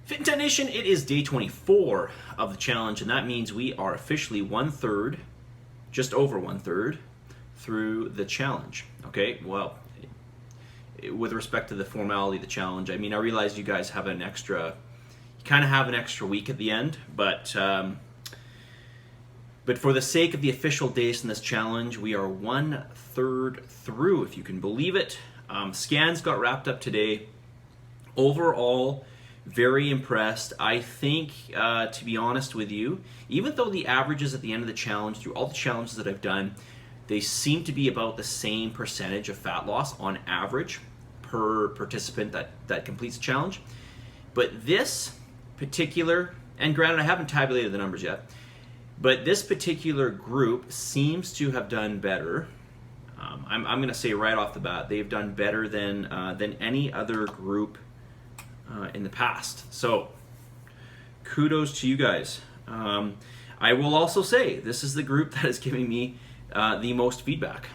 Fit Intent Nation, it is day 24 of the challenge, and that means we are officially one-third, just over one-third, through the challenge. Okay, well, with respect to the formality of the challenge, I mean, I realize you guys have an extra, you kind of have an extra week at the end, but for the sake of the official days in this challenge, we are one-third through, if you can believe it. Scans got wrapped up today. Overall, very impressed. I think, to be honest with you, even though the averages at the end of the challenge, through all the challenges that I've done, they seem to be about the same percentage of fat loss on average per participant that completes the challenge. But this particular, and granted I haven't tabulated the numbers yet, but this particular group seems to have done better. I'm going to say right off the bat, they've done better than any other group in the past. So kudos to you guys. I will also say this is the group that is giving me the most feedback,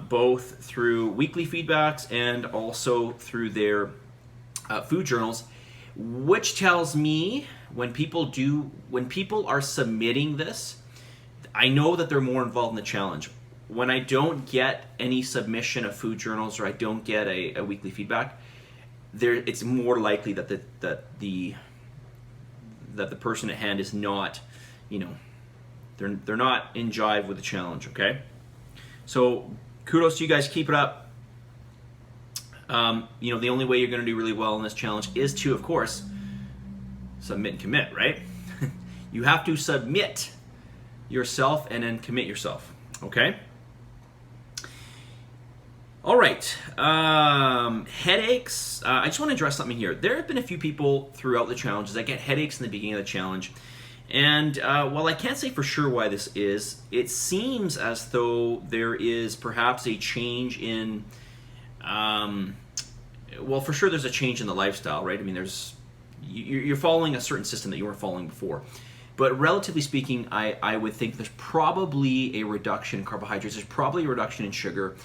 both through weekly feedbacks and also through their food journals, which tells me when people are submitting this, I know that they're more involved in the challenge. When I don't get any submission of food journals or I don't get a weekly feedback, it's more likely that the person at hand is not, they're not in jive with the challenge. Okay, so kudos to you guys. Keep it up. The only way you're going to do really well in this challenge is to, of course, submit and commit. Right? You have to submit yourself and then commit yourself. Okay. All right, headaches. I just want to address something here. There have been a few people throughout the challenges that get headaches in the beginning of the challenge. And while I can't say for sure why this is, it seems as though there is perhaps a change in, well, for sure there's a change in the lifestyle, right? I mean, you're following a certain system that you weren't following before. But relatively speaking, I would think there's probably a reduction in carbohydrates. There's probably a reduction in sugar.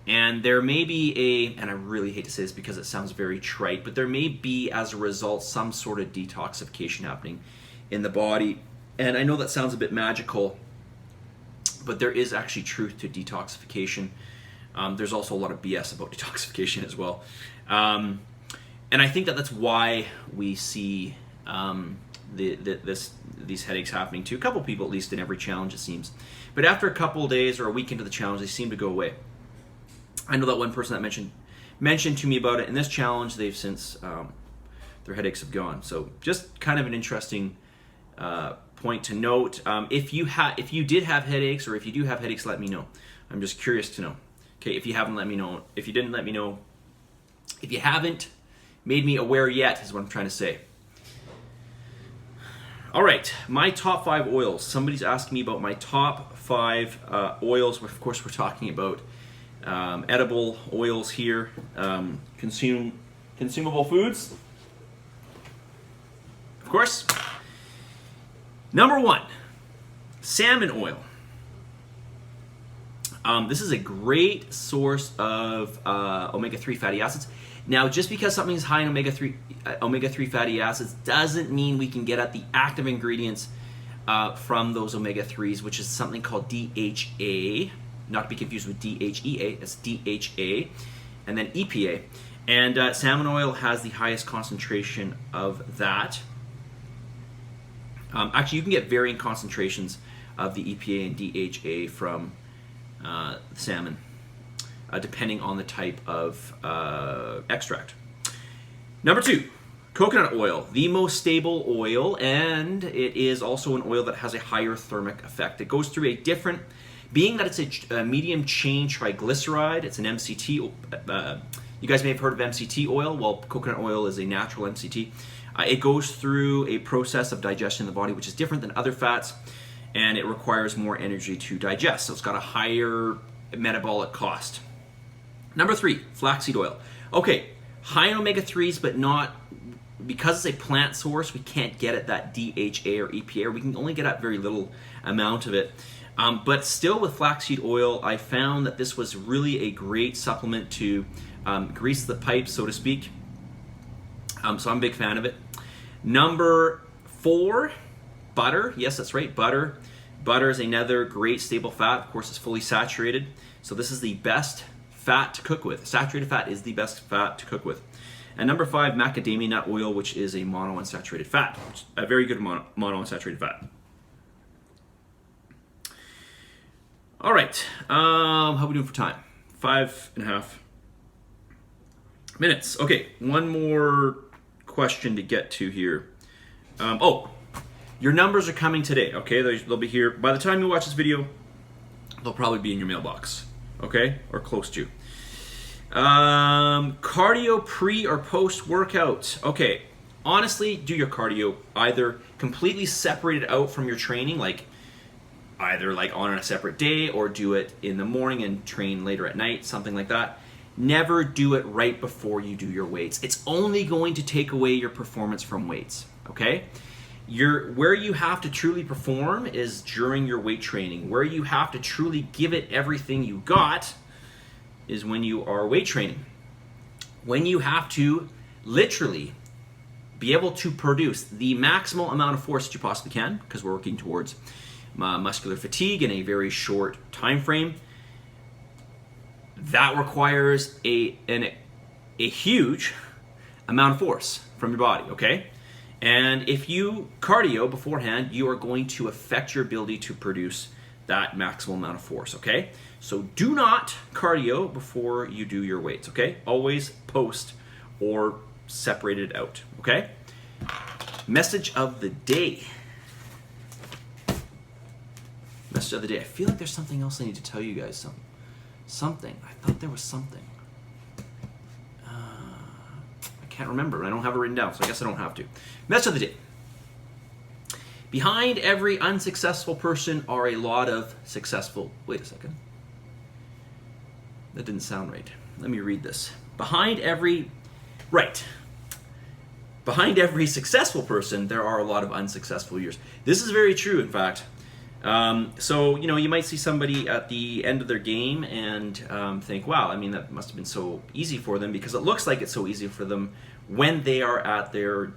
And there may be and I really hate to say this because it sounds very trite, but there may be, as a result, some sort of detoxification happening in the body. And I know that sounds a bit magical, but there is actually truth to detoxification. There's also a lot of BS about detoxification as well. And I think that's why we see these headaches happening to a couple people, at least in every challenge it seems. But after a couple of days or a week into the challenge, they seem to go away. I know that one person that mentioned to me about it in this challenge, they've since, their headaches have gone. So just kind of an interesting point to note. If you did have headaches, or if you do have headaches, let me know. I'm just curious to know. Okay, if you haven't, let me know. If you didn't, let me know. If you haven't made me aware yet, is what I'm trying to say. All right, my top 5 oils. Somebody's asking me about my top 5 oils. Of course, we're talking about edible oils here, consumable foods. Of course, number 1, salmon oil. This is a great source of omega-3 fatty acids. Now, just because something is high in omega-3 fatty acids doesn't mean we can get at the active ingredients from those omega-3s, which is something called DHA. Not to be confused with DHEA, it's DHA, and then EPA. And salmon oil has the highest concentration of that. Actually, you can get varying concentrations of the EPA and DHA from salmon, depending on the type of extract. Number 2, coconut oil, the most stable oil, and it is also an oil that has a higher thermic effect. It goes through a different, being that it's a medium chain triglyceride, it's an MCT. You guys may have heard of MCT oil. Well, coconut oil is a natural MCT. It goes through a process of digestion in the body, which is different than other fats, and it requires more energy to digest. So it's got a higher metabolic cost. Number 3, flaxseed oil. Okay, high in omega-3s, but not, because it's a plant source, we can't get at that DHA or EPA, or we can only get at very little amount of it. But still, with flaxseed oil, I found that this was really a great supplement to grease the pipes, so to speak. So I'm a big fan of it. Number 4, butter. Yes, that's right, butter. Butter is another great staple fat. Of course, it's fully saturated. So this is the best fat to cook with. Saturated fat is the best fat to cook with. And number 5, macadamia nut oil, which is a monounsaturated fat, which is a very good monounsaturated fat. All right, how are we doing for time? 5.5 minutes. Okay, one more question to get to here. Your numbers are coming today, okay? They'll be here. By the time you watch this video, they'll probably be in your mailbox, okay? Or close to. Cardio pre or post workout. Okay, honestly, do your cardio either completely separated out from your training, either on a separate day, or do it in the morning and train later at night, something like that. Never do it right before you do your weights. It's only going to take away your performance from weights, okay? Where you have to truly perform is during your weight training. Where you have to truly give it everything you got is when you are weight training. When you have to literally be able to produce the maximal amount of force that you possibly can, because we're working towards muscular fatigue in a very short time frame. That requires a huge amount of force from your body, okay? And if you cardio beforehand, you are going to affect your ability to produce that maximal amount of force, okay? So do not cardio before you do your weights, okay? Always post or separate it out, okay? Message of the day. Message of the day. I feel like there's something else I need to tell you guys. Something. I thought there was something. I can't remember. I don't have it written down, so I guess I don't have to. Message of the day. Behind every unsuccessful person are a lot of successful... Wait a second. That didn't sound right. Let me read this. Behind every successful person, there are a lot of unsuccessful years. This is very true, in fact. So, you might see somebody at the end of their game and think, wow, that must have been so easy for them, because it looks like it's so easy for them when they are at their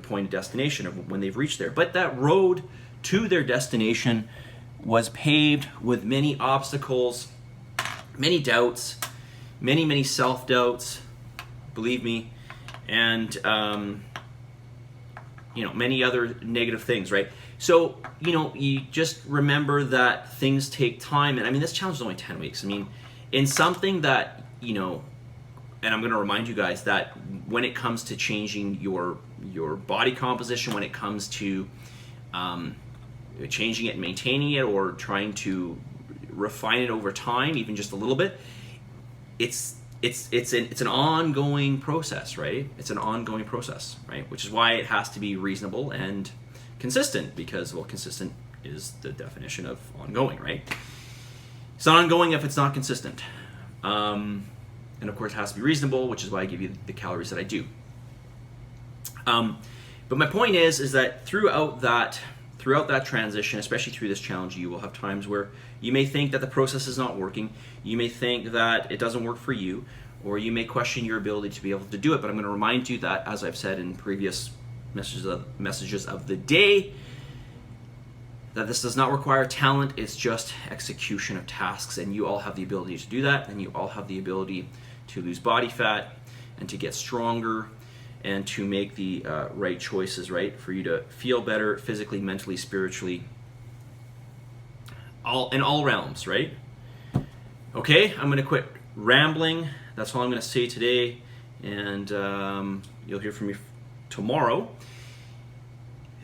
point of destination, or when they've reached there. But that road to their destination was paved with many obstacles, many doubts, many self-doubts, believe me, and many other negative things, right? So, you just remember that things take time. And this challenge is only 10 weeks. In something that, and I'm going to remind you guys that when it comes to changing your body composition, when it comes to changing it and maintaining it, or trying to refine it over time, even just a little bit, it's an ongoing process, right? It's an ongoing process, right? Which is why it has to be reasonable and consistent, because, well, consistent is the definition of ongoing, right? It's not ongoing if it's not consistent. And of course it has to be reasonable, which is why I give you the calories that I do. But my point is that throughout that transition, especially through this challenge, you will have times where you may think that the process is not working. You may think that it doesn't work for you, or you may question your ability to be able to do it. But I'm going to remind you that, as I've said in previous messages of the day, that this does not require talent. It's just execution of tasks, and you all have the ability to do that, and you all have the ability to lose body fat and to get stronger and to make the right choices, right, for you to feel better physically, mentally, spiritually, in all realms, right? Okay, I'm going to quit rambling. That's all I'm going to say today, and you'll hear from me tomorrow.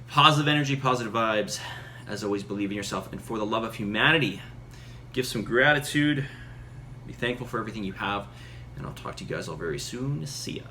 Positive energy, positive vibes. As always, believe in yourself, and for the love of humanity, give some gratitude. Be thankful for everything you have, and I'll talk to you guys all very soon. See ya.